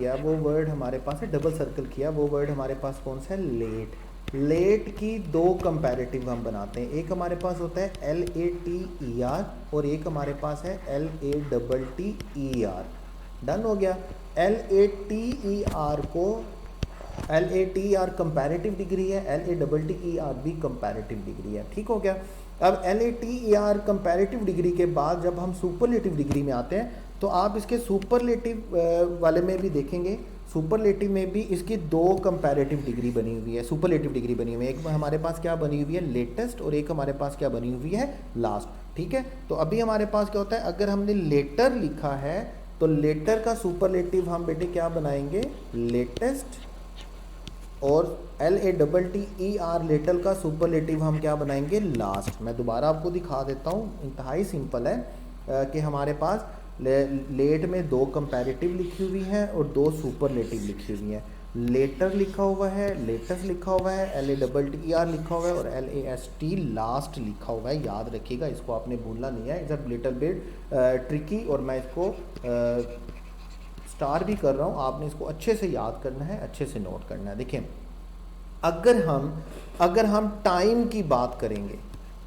किया वो वर्ड हमारे पास है, डबल सर्कल किया वो वर्ड हमारे पास कौन सा है, लेट। लेट की दो कंपैरेटिव हम बनाते हैं, एक हमारे पास होता है LATER और एक हमारे पास है LATTER। डन हो गया। LATER को LATER कंपैरेटिव डिग्री है, LATTER भी कंपैरेटिव डिग्री है। ठीक हो गया। अब LATER कंपैरेटिव डिग्री के बाद जब हम सुपरलेटिव डिग्री में आते हैं तो आप इसके सुपरलेटिव वाले में भी देखेंगे, सुपरलेटिव में भी इसकी दो कंपैरेटिव डिग्री बनी हुई है, सुपरलेटिव डिग्री बनी हुई है। एक हमारे पास क्या बनी हुई है, लेटेस्ट, और एक हमारे पास क्या बनी हुई है, लास्ट। ठीक है, तो अभी हमारे पास क्या होता है, अगर हमने लेटर लिखा है तो लेटर का सुपरलेटिव हम बेटे क्या बनाएंगे, लेटेस्ट, और LATTER लेटर का सुपरलेटिव हम क्या बनाएंगे, लास्ट। मैं दोबारा आपको दिखा देता हूँ, इंतहाई सिंपल है कि हमारे पास लेट में दो कंपैरेटिव लिखी हुई हैं और दो सुपरलेटिव लिखी हुई हैं। लेटर लिखा हुआ है, लेटेस्ट लिखा हुआ है, LATTER लिखा हुआ है और LAST लास्ट लिखा हुआ है। याद रखिएगा, इसको आपने भूलना नहीं है, it's a little bit tricky, और मैं इसको स्टार भी कर रहा हूँ। आपने इसको अच्छे से याद करना है, अच्छे से नोट करना है। देखिए, अगर हम टाइम की बात करेंगे,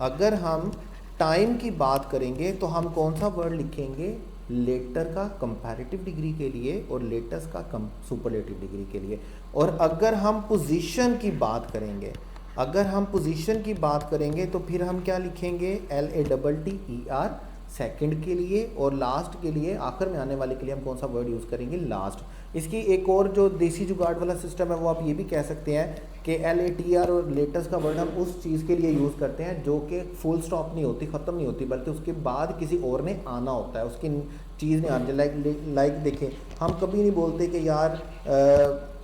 अगर हम टाइम की बात करेंगे तो हम कौन सा वर्ड लिखेंगे, लेटर का कंपैरेटिव डिग्री के लिए और लेटेस्ट का सुपरलेटिव डिग्री के लिए। और अगर हम पोजीशन की बात करेंगे, अगर हम पोजीशन की बात करेंगे तो फिर हम क्या लिखेंगे, LATTER सेकंड के लिए, और लास्ट के लिए, आखिर में आने वाले के लिए हम कौन सा वर्ड यूज़ करेंगे, लास्ट। इसकी एक और जो देसी जुगाड़ वाला सिस्टम है वो आप ये भी कह सकते हैं कि LATER और लेटेस्ट का वर्ड हम उस चीज़ के लिए यूज़ करते हैं जो कि फुल स्टॉप नहीं होती, ख़त्म नहीं होती, बल्कि उसके बाद किसी और ने आना होता है, उसकी चीज़ नहीं आनी। लाइक देखें, हम कभी नहीं बोलते कि यार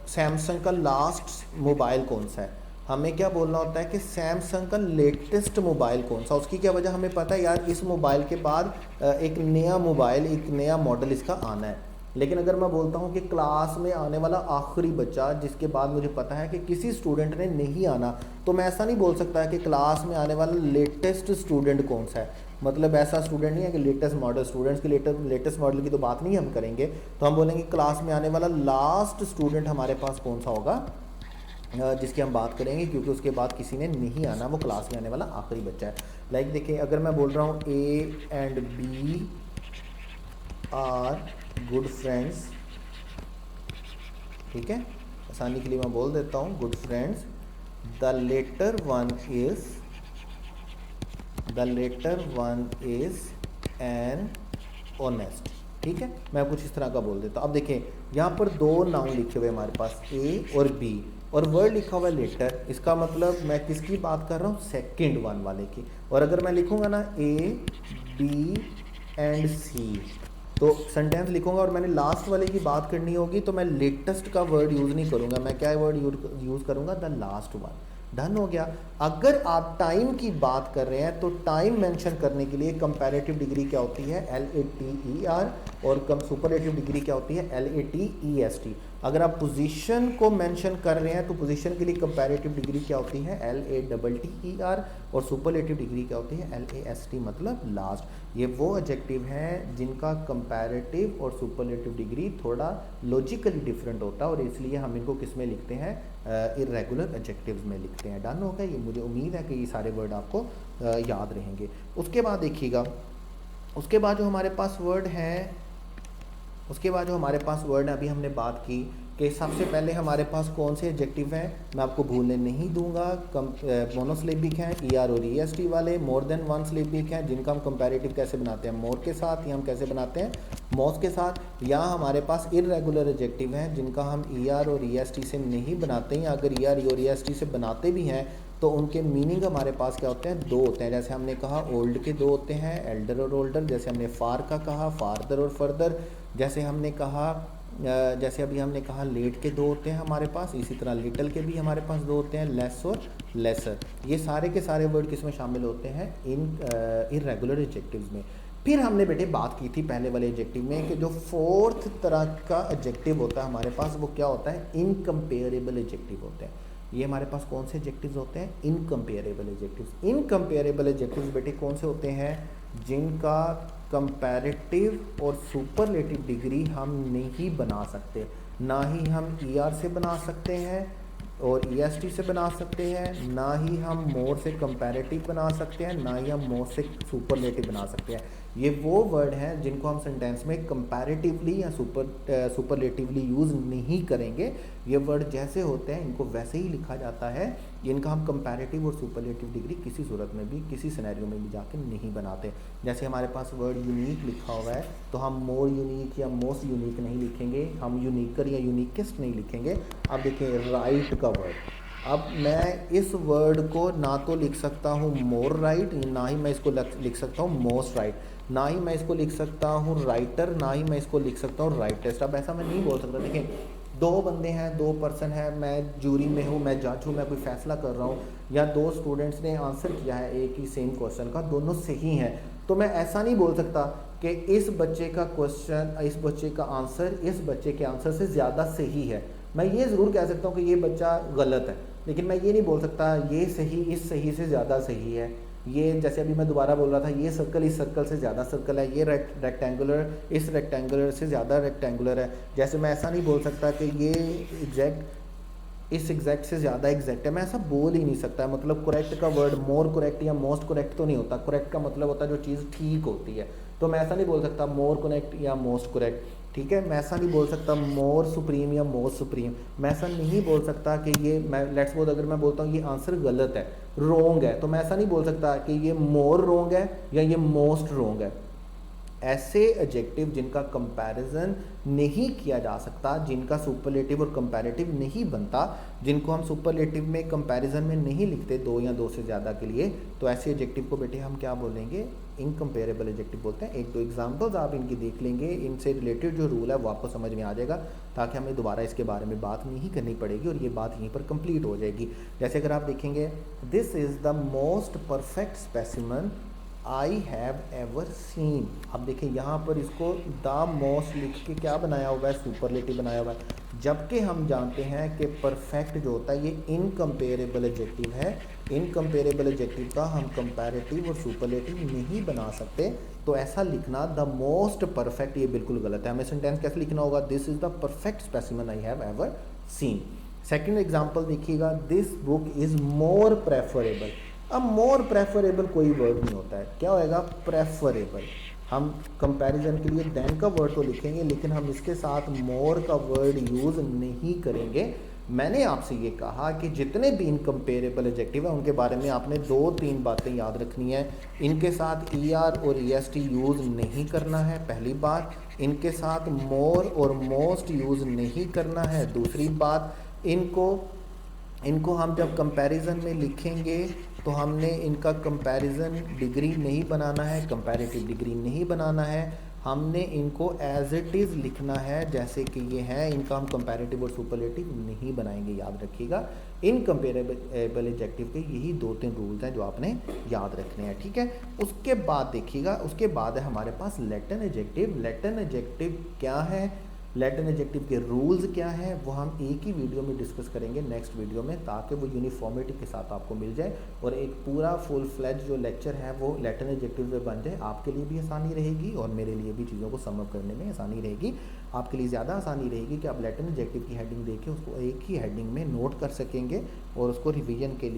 सैमसंग का लास्ट मोबाइल कौन सा है, हमें क्या बोलना होता है कि सैमसंग का लेटेस्ट मोबाइल कौन सा। उसकी क्या वजह, हमें पता है यार इस मोबाइल के बाद एक नया मोबाइल, एक नया मॉडल इसका आना है। लेकिन अगर मैं बोलता हूँ कि क्लास में आने वाला आखिरी बच्चा, जिसके बाद मुझे पता है कि किसी स्टूडेंट ने नहीं आना, तो मैं ऐसा नहीं बोल सकता कि क्लास में आने वाला लेटेस्ट स्टूडेंट कौन सा है। मतलब ऐसा स्टूडेंट नहीं है कि लेटेस्ट मॉडल, स्टूडेंट्स के लेटेस्ट मॉडल की तो बात नहीं हम करेंगे, तो हम बोलेंगे क्लास में आने वाला लास्ट स्टूडेंट हमारे पास कौन सा होगा, जिसकी हम बात करेंगे, क्योंकि उसके बाद किसी ने नहीं आना, वो क्लास में आने वाला आखिरी बच्चा है। लाइक देखिए, अगर मैं बोल रहा हूँ A and B are good friends, ठीक है, आसानी के लिए मैं बोल देता हूँ good friends, the latter one is an honest. ठीक है, मैं कुछ इस तरह का बोल देता हूँ। अब देखें, यहाँ पर दो नाउन लिखे हुए हमारे पास, A और B, और वर्ड लिखा हुआ है लेटर। इसका मतलब मैं किसकी बात कर रहा हूँ, सेकंड वन वाले की। और अगर मैं लिखूँगा ना A, B and C, तो सेंटेंस लिखूंगा और मैंने लास्ट वाले की बात करनी होगी, तो मैं लेटेस्ट का वर्ड यूज़ नहीं करूँगा, मैं क्या वर्ड यूज़ करूँगा, द लास्ट वन। डन हो गया। अगर आप टाइम की बात कर रहे हैं तो टाइम मेंशन करने के लिए कंपैरेटिव डिग्री क्या होती है, LATER, और सुपरलेटिव डिग्री क्या होती है, LATEST। अगर आप पोजीशन को मेंशन कर रहे हैं तो पोजीशन के लिए कंपैरेटिव डिग्री क्या होती है, LATTER, और सुपरलेटिव डिग्री क्या होती है, LAST, मतलब लास्ट। ये वो एडजेक्टिव हैं जिनका कंपैरेटिव और सुपरलेटिव डिग्री थोड़ा लॉजिकली डिफरेंट होता है, और इसलिए हम इनको किस में लिखते हैं, इर्रेगुलर एडजेक्टिव्स में लिखते हैं। डन होगा, ये मुझे उम्मीद है कि ये सारे वर्ड आपको याद रहेंगे। उसके बाद देखिएगा, उसके बाद जो हमारे पास वर्ड है, उसके बाद जो हमारे पास वर्ड है, अभी हमने बात की कि सबसे पहले हमारे पास कौन से एडजेक्टिव हैं, मैं आपको भूलने नहीं दूंगा। मोनोसिलेबिक हैं, ER और EST वाले, मोर देन वन सिलेबिक हैं, जिनका हम कंपैरेटिव कैसे बनाते हैं, मोर के साथ, या हम कैसे बनाते हैं, मोस के साथ। या हमारे पास इर्रेगुलर एडजेक्टिव हैं जिनका हम ER और EST से नहीं बनाते हैं, अगर ER और EST से बनाते भी हैं तो उनके मीनिंग हमारे पास क्या होते हैं, दो होते हैं। जैसे हमने कहा ओल्ड के दो होते हैं, एल्डर और ओल्डर। जैसे हमने फार का कहा, फारदर और फर्दर। जैसे हमने कहा, जैसे अभी हमने कहा लेट के दो होते हैं हमारे पास, इसी तरह लिटल के भी हमारे पास दो होते हैं, लेस और लेसर। ये सारे के सारे वर्ड किस में शामिल होते हैं, इन इर्रेगुलर एडजेक्टिव्स में। फिर हमने बेटे बात की थी पहले वाले एडजेक्टिव में कि जो फोर्थ तरह का एडजेक्टिव होता है हमारे पास, वो क्या होता है, इनकम्पेरेबल एडजेक्टिव होते हैं। ये हमारे पास कौन से एडजेक्टिव्स होते हैं, इनकम्पेरेबल एडजेक्टिव्स। इनकम्पेरेबल एडजेक्टिव्स बेटे कौन से होते हैं, जिनका कंपैरेटिव और सुपरलेटिव डिग्री हम नहीं बना सकते। ना ही हम ER से बना सकते हैं और EST से बना सकते हैं, ना ही हम मोर से कंपैरेटिव बना सकते हैं, ना ही हम मोर से सुपरलेटिव बना सकते हैं। ये वो वर्ड हैं जिनको हम सेंटेंस में कंपैरेटिवली या सुपरलेटिवली यूज़ नहीं करेंगे। ये वर्ड जैसे होते हैं इनको वैसे ही लिखा जाता है। इनका हम कंपैरेटिव और सुपरलेटिव डिग्री किसी सूरत में भी, किसी सिनेरियो में भी जाके नहीं बनाते। जैसे हमारे पास वर्ड यूनिक लिखा हुआ है तो हम मोर यूनिक या मोस्ट यूनिक नहीं लिखेंगे, हम यूनिकर या यूनिकेस्ट नहीं लिखेंगे। अब देखिए राइट का वर्ड, अब मैं इस वर्ड को ना तो लिख सकता हूँ मोर राइट, ना ही मैं इसको लिख सकता हूँ मोस्ट राइट, ना ही मैं इसको लिख सकता हूँ राइटर, ना ही मैं इसको लिख सकता हूँ राइटेस्ट। अब ऐसा मैं नहीं बोल सकता। देखिए दो बंदे हैं, दो पर्सन है, मैं जूरी में हूँ, मैं जज हूँ, मैं कोई फैसला कर रहा हूँ, या दो स्टूडेंट्स ने आंसर किया है एक ही सेम क्वेश्चन का, दोनों सही हैं, तो मैं ऐसा नहीं बोल सकता कि इस बच्चे का क्वेश्चन, इस बच्चे का आंसर इस बच्चे के आंसर से ज़्यादा सही है। मैं ये ज़रूर कह सकता हूँ कि ये बच्चा गलत है, लेकिन मैं ये नहीं बोल सकता ये सही इस सही से ज़्यादा सही है। ये जैसे अभी मैं दोबारा बोल रहा था, ये सर्कल इस सर्कल से ज़्यादा सर्कल है, ये रेक्टेंगुलर इस रेक्टेंगुलर से ज़्यादा रेक्टेंगुलर है। जैसे मैं ऐसा नहीं बोल सकता कि ये एग्जैक्ट इस एग्जैक्ट से ज़्यादा एग्जैक्ट है, मैं ऐसा बोल ही नहीं सकता। मतलब करेक्ट का वर्ड मोर करेक्ट या मोस्ट करेक्ट तो नहीं होता। करेक्ट का मतलब होता है जो चीज़ ठीक होती है, तो मैं ऐसा नहीं बोल सकता मोर करेक्ट या मोस्ट करेक्ट, ठीक है। मैं ऐसा नहीं बोल सकता मोर सुप्रीम या मोस्ट सुप्रीम, मैं ऐसा नहीं बोल सकता कि ये, मैं लेट्स सपोज अगर मैं बोलता हूँ ये आंसर गलत है, रोंग है, तो मैं ऐसा नहीं बोल सकता कि ये मोर रोंग है या ये मोस्ट रोंग है। ऐसे एडजेक्टिव जिनका कंपैरिजन नहीं किया जा सकता, जिनका सुपरलेटिव और कंपैरेटिव नहीं बनता, जिनको हम सुपरलेटिव में कंपैरिजन में नहीं लिखते दो या दो से ज़्यादा के लिए, तो ऐसे एडजेक्टिव को बेटे हम क्या बोलेंगे, इनकम्पेरेबल एडजेक्टिव बोलते हैं। एक दो एग्जांपल्स आप इनकी देख लेंगे, इनसे रिलेटेड जो रूल है वो आपको समझ में आ जाएगा, ताकि हमें दोबारा इसके बारे में बात नहीं करनी पड़ेगी और ये बात यहीं पर कंप्लीट हो जाएगी। जैसे अगर आप देखेंगे, this is the most perfect specimen I have ever scene. अब देखिए यहाँ पर इसको द मोस्ट लिख के क्या बनाया हुआ है, सुपरलेटिव बनाया हुआ है, जबकि हम जानते हैं कि परफेक्ट जो होता है ये इनकम्पेरेबल एडजेक्टिव है। इनकम्पेरेबल एडजेक्टिव का हम कंपैरेटिव और सुपरलेटिव नहीं बना सकते, तो ऐसा लिखना द मोस्ट परफेक्ट ये बिल्कुल गलत है। हमें सेंटेंस कैसे लिखना होगा, this is the perfect specimen I have ever seen. Second example देखिएगा, this book is more preferable. अब मोर प्रेफरेबल कोई वर्ड नहीं होता है, क्या होएगा, प्रेफरेबल। हम कंपैरिजन के लिए देन का वर्ड तो लिखेंगे, लेकिन हम इसके साथ मोर का वर्ड यूज़ नहीं करेंगे। मैंने आपसे ये कहा कि जितने भी इनकम्पेरेबल एडजेक्टिव है उनके बारे में आपने दो तीन बातें याद रखनी है। इनके साथ ER और EST यूज़ नहीं करना है, पहली बात। इनके साथ मोर और मोस्ट यूज़ नहीं करना है, दूसरी बात। इनको हम जब कंपैरिजन में लिखेंगे तो हमने इनका कंपैरिजन डिग्री नहीं बनाना है, कंपैरेटिव डिग्री नहीं बनाना है, हमने इनको एज इट इज़ लिखना है जैसे कि ये है। इनका हम कंपैरेटिव और सुपरलेटिव नहीं बनाएंगे, याद रखिएगा। इनकम्पेरेबल एडजेक्टिव के यही दो तीन रूल्स हैं जो आपने याद रखने हैं, ठीक है। उसके बाद देखिएगा, उसके बाद है हमारे पास लैटिन एडजेक्टिव। लैटिन एडजेक्टिव क्या है, लैटिन एडजेक्टिव के रूल्स क्या हैं, वो हम एक ही वीडियो में डिस्कस करेंगे नेक्स्ट वीडियो में, ताकि वो यूनिफॉर्मिटी के साथ आपको मिल जाए और एक पूरा फुल फ्लेज जो लेक्चर है वो लैटिन एडजेक्टिव में बन जाए। आपके लिए भी आसानी रहेगी और मेरे लिए भी चीज़ों को सम अप करने में आसानी रहेगी। आपके लिए ज़्यादा आसानी रहेगी कि आप लैटिन एडजेक्टिव की हेडिंग देखें, उसको एक ही हेडिंग में नोट कर सकेंगे और उसको रिवीजन के लिए